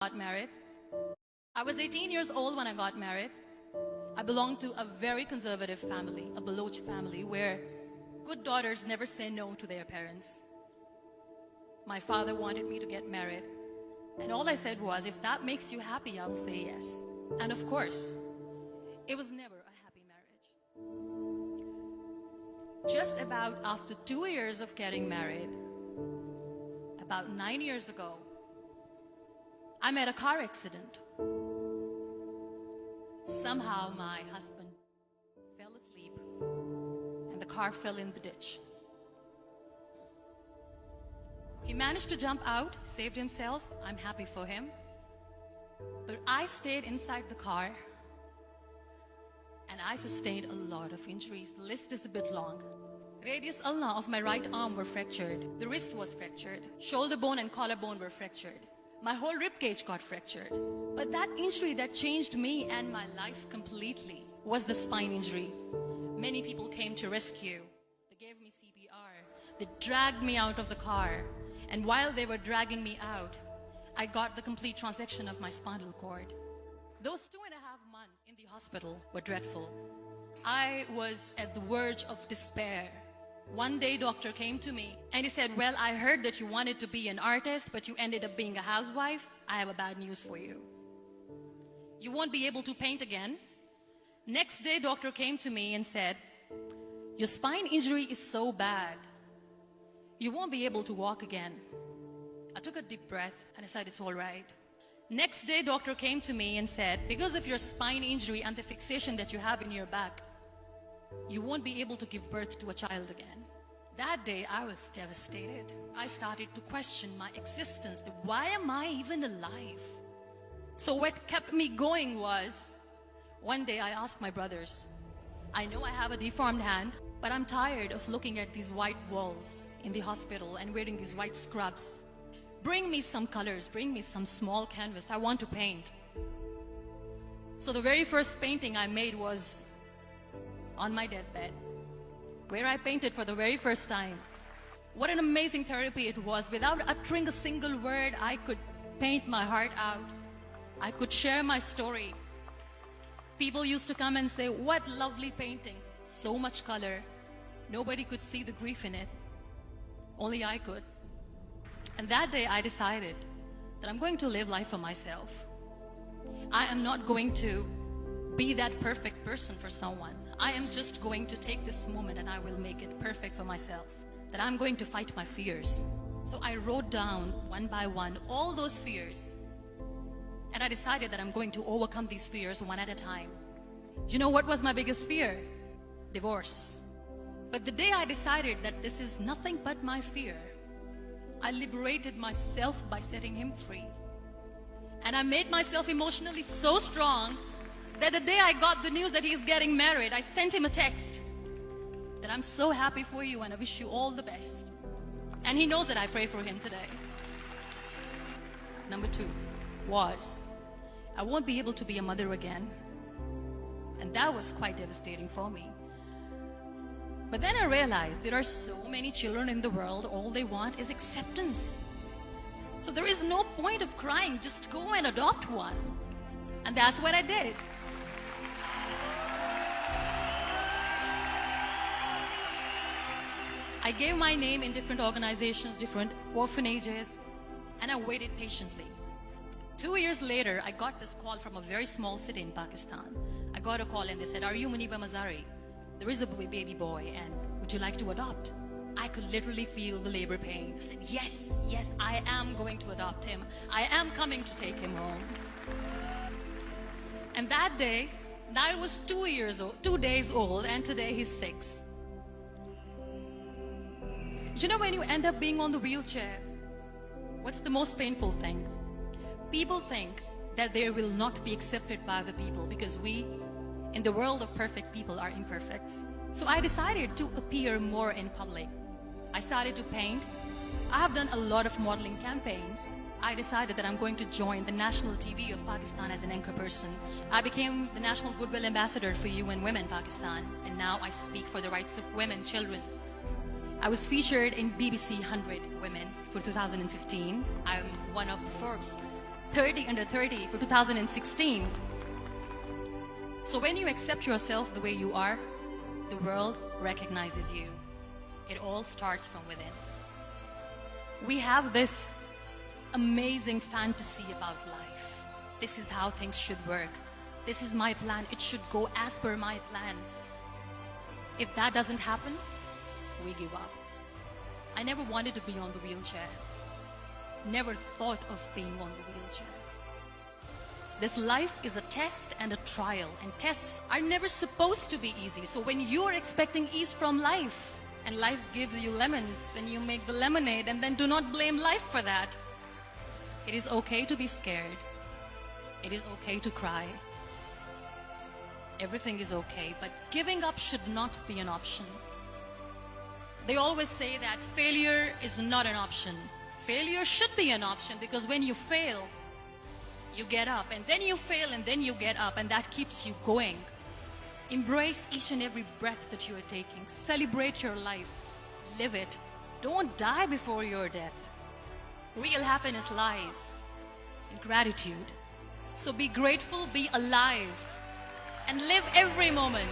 Got married. I was 18 years old when I got married. I belonged to a very conservative family, a Baloch family, where good daughters never say no to their parents. My father wanted me to get married, and all I said was, if that makes you happy, I'll say yes. And of course, it was never a happy marriage. Just about after 2 years of getting married, about 9 years ago, I met a car accident. Somehow my husband fell asleep and the car fell in the ditch. He managed to jump out, saved himself. I'm happy for him. But I stayed inside the car and I sustained a lot of injuries. The list is a bit long. Radius ulna of my right arm were fractured. The wrist was fractured. Shoulder bone and collarbone were fractured. My whole rib cage got fractured. But that injury that changed me and my life completely was the spine injury. Many people came to rescue. They gave me CPR. They dragged me out of the car. And while they were dragging me out, I got the complete transection of my spinal cord. Those 2.5 months in the hospital were dreadful. I was at the verge of despair. One day, doctor came to me and he said, well, I heard that you wanted to be an artist, but you ended up being a housewife. I have a bad news for you. You won't be able to paint again. Next day, doctor came to me and said, your spine injury is so bad, you won't be able to walk again. I took a deep breath and I said, it's all right. Next day, doctor came to me and said, because of your spine injury and the fixation that you have in your back, you won't be able to give birth to a child again. That day, I was devastated. I started to question my existence. Why am I even alive? So what kept me going was, one day I asked my brothers, I know I have a deformed hand, but I'm tired of looking at these white walls in the hospital and wearing these white scrubs. Bring me some colors, bring me some small canvas. I want to paint. So the very first painting I made was on my deathbed, where I painted for the very first time. What an amazing therapy it was. Without uttering a single word, I could paint my heart out. I could share my story. People used to come and say, what lovely painting, so much color. Nobody could see the grief in it. Only I could. And that day I decided that I'm going to live life for myself. I am not going to be that perfect person for someone. I am just going to take this moment and I will make it perfect for myself. That I'm going to fight my fears. So I wrote down one by one all those fears. And I decided that I'm going to overcome these fears one at a time. You know what was my biggest fear? Divorce. But the day I decided that this is nothing but my fear, I liberated myself by setting him free. And I made myself emotionally so strong that the day I got the news that he's getting married, I sent him a text that I'm so happy for you and I wish you all the best. And he knows that I pray for him today. Number 2 was, I won't be able to be a mother again. And that was quite devastating for me. But then I realized there are so many children in the world, all they want is acceptance. So there is no point of crying, just go and adopt one. And that's what I did. I gave my name in different organizations, different orphanages, and I waited patiently. 2 years later, I got this call from a very small city in Pakistan. I got a call and they said, are you Muniba Mazari? There is a baby boy and would you like to adopt? I could literally feel the labor pain. I said, yes, yes, I am going to adopt him. I am coming to take him home. And that day, I was 2 days old, and today he's 6. You know, when you end up being on the wheelchair, what's the most painful thing? People think that they will not be accepted by the people because we, in the world of perfect people, are imperfects. So I decided to appear more in public. I started to paint. I have done a lot of modeling campaigns. I decided that I'm going to join the national TV of Pakistan as an anchor person. I became the National Goodwill Ambassador for UN Women Pakistan, and now I speak for the rights of women, children. I was featured in BBC 100 Women for 2015. I'm one of the Forbes 30 under 30 for 2016. So when you accept yourself the way you are, the world recognizes you. It all starts from within. We have this amazing fantasy about life. This is how things should work. This is my plan. It should go as per my plan. If that doesn't happen, we give up. I never wanted to be on the wheelchair. Never thought of being on the wheelchair. This life is a test and a trial, and tests are never supposed to be easy. So when you are expecting ease from life, and life gives you lemons, then you make the lemonade, and then do not blame life for that. It is okay to be scared. It is okay to cry. Everything is okay, but giving up should not be an option. They always say that failure is not an option. Failure should be an option, because when you fail, you get up, and then you fail, and then you get up, and that keeps you going. Embrace each and every breath that you are taking. Celebrate your life. Live it. Don't die before your death. Real happiness lies in gratitude. So be grateful, be alive, and live every moment.